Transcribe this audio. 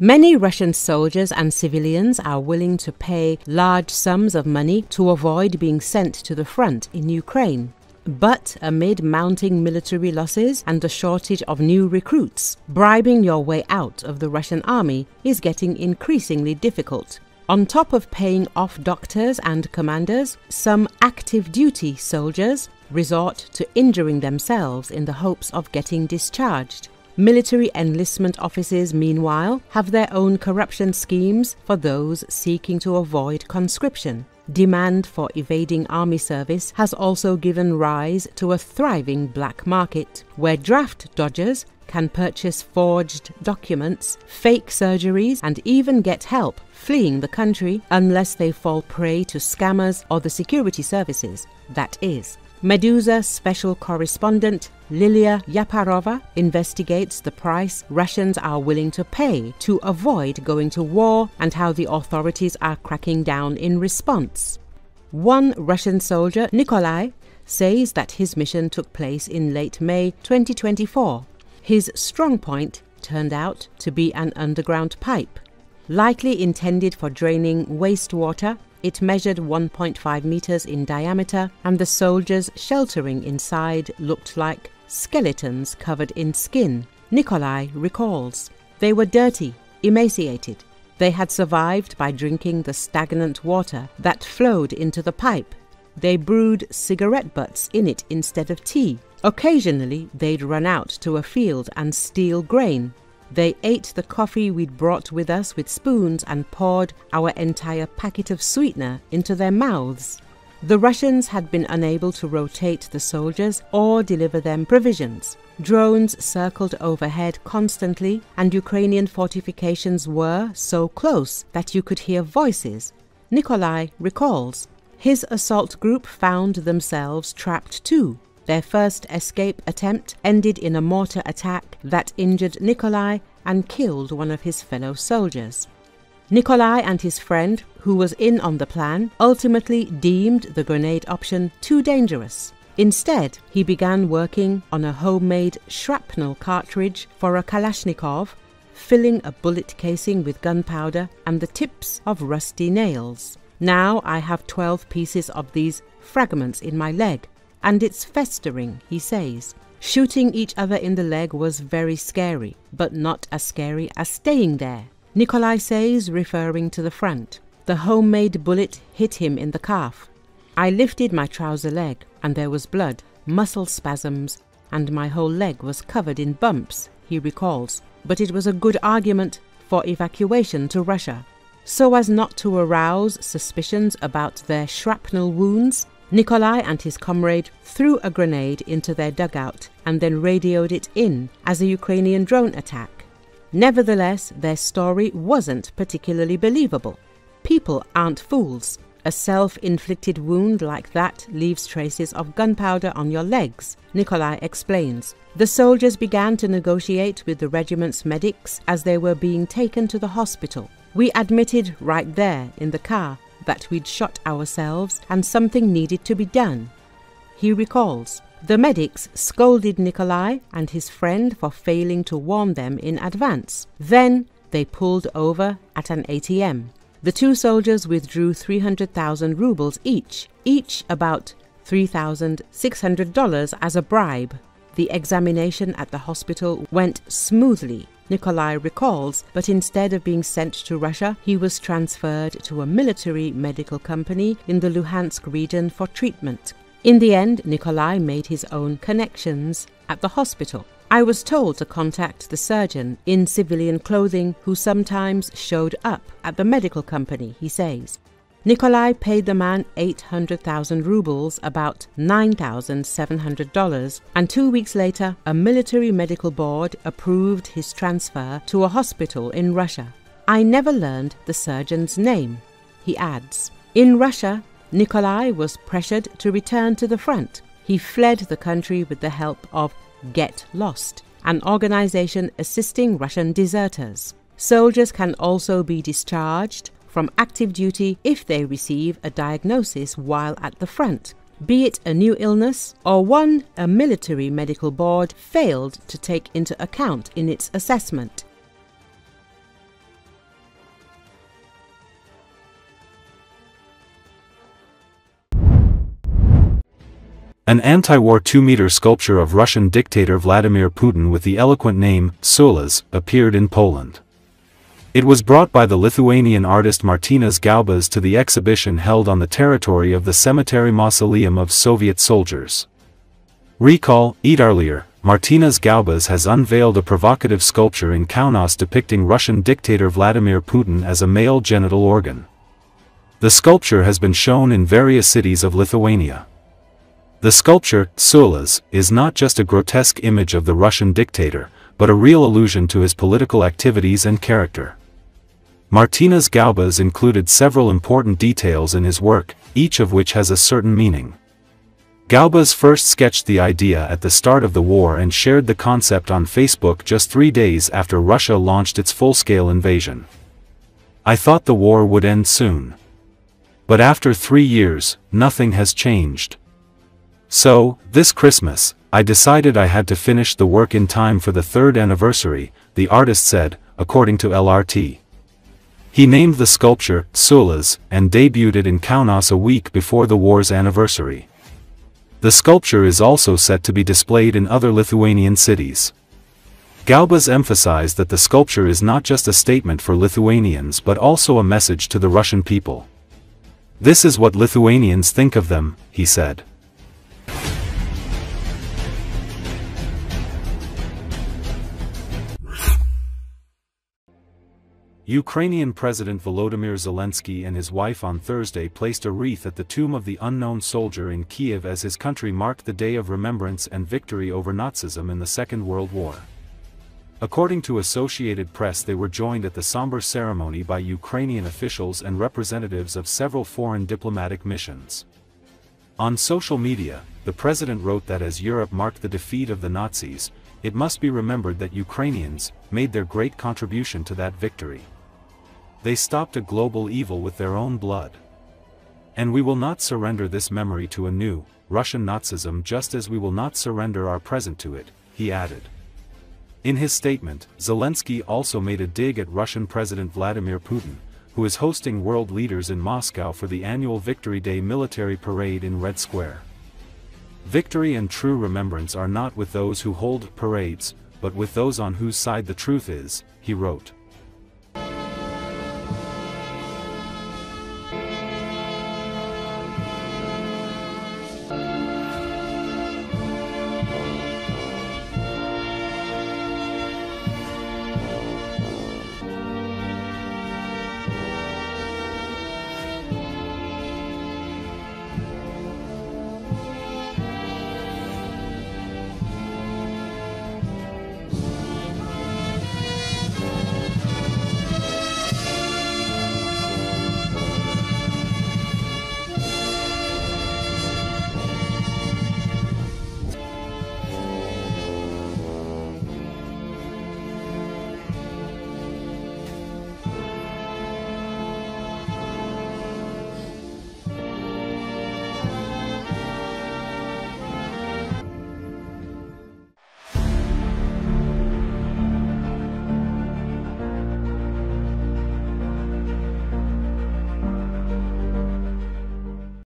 Many Russian soldiers and civilians are willing to pay large sums of money to avoid being sent to the front in Ukraine. But amid mounting military losses and the shortage of new recruits, bribing your way out of the Russian army is getting increasingly difficult. On top of paying off doctors and commanders, some active duty soldiers resort to injuring themselves in the hopes of getting discharged. Military enlistment offices, meanwhile, have their own corruption schemes for those seeking to avoid conscription. Demand for evading army service has also given rise to a thriving black market, where draft dodgers can purchase forged documents, fake surgeries, and even get help fleeing the country unless they fall prey to scammers or the security services, that is. Meduza special correspondent Lilia Yapparova investigates the price Russians are willing to pay to avoid going to war and how the authorities are cracking down in response. One Russian soldier, Nikolai, says that his mission took place in late May 2024. His strong point turned out to be an underground pipe. Likely intended for draining wastewater, it measured 1.5 meters in diameter, and the soldiers sheltering inside looked like skeletons covered in skin. Nikolai recalls. They were dirty, emaciated. They had survived by drinking the stagnant water that flowed into the pipe. They brewed cigarette butts in it instead of tea. Occasionally, they'd run out to a field and steal grain. They ate the coffee we'd brought with us with spoons and poured our entire packet of sweetener into their mouths. The Russians had been unable to rotate the soldiers or deliver them provisions. Drones circled overhead constantly, and Ukrainian fortifications were so close that you could hear voices. Nikolai recalls. His assault group found themselves trapped too. Their first escape attempt ended in a mortar attack that injured Nikolai and killed one of his fellow soldiers. Nikolai and his friend, who was in on the plan, ultimately deemed the grenade option too dangerous. Instead, he began working on a homemade shrapnel cartridge for a Kalashnikov, filling a bullet casing with gunpowder and the tips of rusty nails. Now I have 12 pieces of these fragments in my leg. And it's festering, he says. Shooting each other in the leg was very scary, but not as scary as staying there. Nikolai says, referring to the front. The homemade bullet hit him in the calf. I lifted my trouser leg, and there was blood, muscle spasms, and my whole leg was covered in bumps, he recalls. But it was a good argument for evacuation to Russia. So as not to arouse suspicions about their shrapnel wounds, Nikolai and his comrade threw a grenade into their dugout and then radioed it in as a Ukrainian drone attack. Nevertheless, their story wasn't particularly believable. People aren't fools. A self-inflicted wound like that leaves traces of gunpowder on your legs, Nikolai explains. The soldiers began to negotiate with the regiment's medics as they were being taken to the hospital. We admitted right there in the car that we'd shot ourselves and something needed to be done. He recalls. The medics scolded Nikolai and his friend for failing to warn them in advance. Then they pulled over at an ATM. The two soldiers withdrew 300,000 rubles each about $3,600 as a bribe. The examination at the hospital went smoothly, Nikolai recalls, but instead of being sent to Russia, he was transferred to a military medical company in the Luhansk region for treatment. In the end, Nikolai made his own connections at the hospital. I was told to contact the surgeon in civilian clothing who sometimes showed up at the medical company, he says. Nikolai paid the man 800,000 rubles, about $9,700, and 2 weeks later, a military medical board approved his transfer to a hospital in Russia. I never learned the surgeon's name, he adds. In Russia, Nikolai was pressured to return to the front. He fled the country with the help of Get Lost, an organization assisting Russian deserters. Soldiers can also be discharged from active duty if they receive a diagnosis while at the front, be it a new illness or one a military medical board failed to take into account in its assessment. An anti-war 2-meter sculpture of Russian dictator Vladimir Putin with the eloquent name, Surgeries, appeared in Poland. It was brought by the Lithuanian artist Martynas Gaubas to the exhibition held on the territory of the cemetery mausoleum of Soviet soldiers. Recall, earlier, Martynas Gaubas has unveiled a provocative sculpture in Kaunas depicting Russian dictator Vladimir Putin as a male genital organ. The sculpture has been shown in various cities of Lithuania. The sculpture, Surgeries, is not just a grotesque image of the Russian dictator, but a real allusion to his political activities and character. Martynas Gaubas included several important details in his work, each of which has a certain meaning. Gaubas first sketched the idea at the start of the war and shared the concept on Facebook just 3 days after Russia launched its full-scale invasion. "I thought the war would end soon. But after 3 years, nothing has changed. So, this Christmas, I decided I had to finish the work in time for the 3rd anniversary," the artist said, according to LRT. He named the sculpture, Surgeries, and debuted it in Kaunas a week before the war's anniversary. The sculpture is also set to be displayed in other Lithuanian cities. Gaubas emphasized that the sculpture is not just a statement for Lithuanians but also a message to the Russian people. "This is what Lithuanians think of them," he said. Ukrainian President Volodymyr Zelenski and his wife on Thursday placed a wreath at the tomb of the unknown soldier in Kiev as his country marked the Day of Remembrance and victory over Nazism in the Second World War. According to Associated Press, they were joined at the somber ceremony by Ukrainian officials and representatives of several foreign diplomatic missions. On social media, the president wrote that as Europe marked the defeat of the Nazis, it must be remembered that Ukrainians made their great contribution to that victory. They stopped a global evil with their own blood. And we will not surrender this memory to a new, Russian Nazism, just as we will not surrender our present to it, he added. In his statement, Zelensky also made a dig at Russian President Vladimir Putin, who is hosting world leaders in Moscow for the annual Victory Day military parade in Red Square. "Victory and true remembrance are not with those who hold parades, but with those on whose side the truth is," he wrote.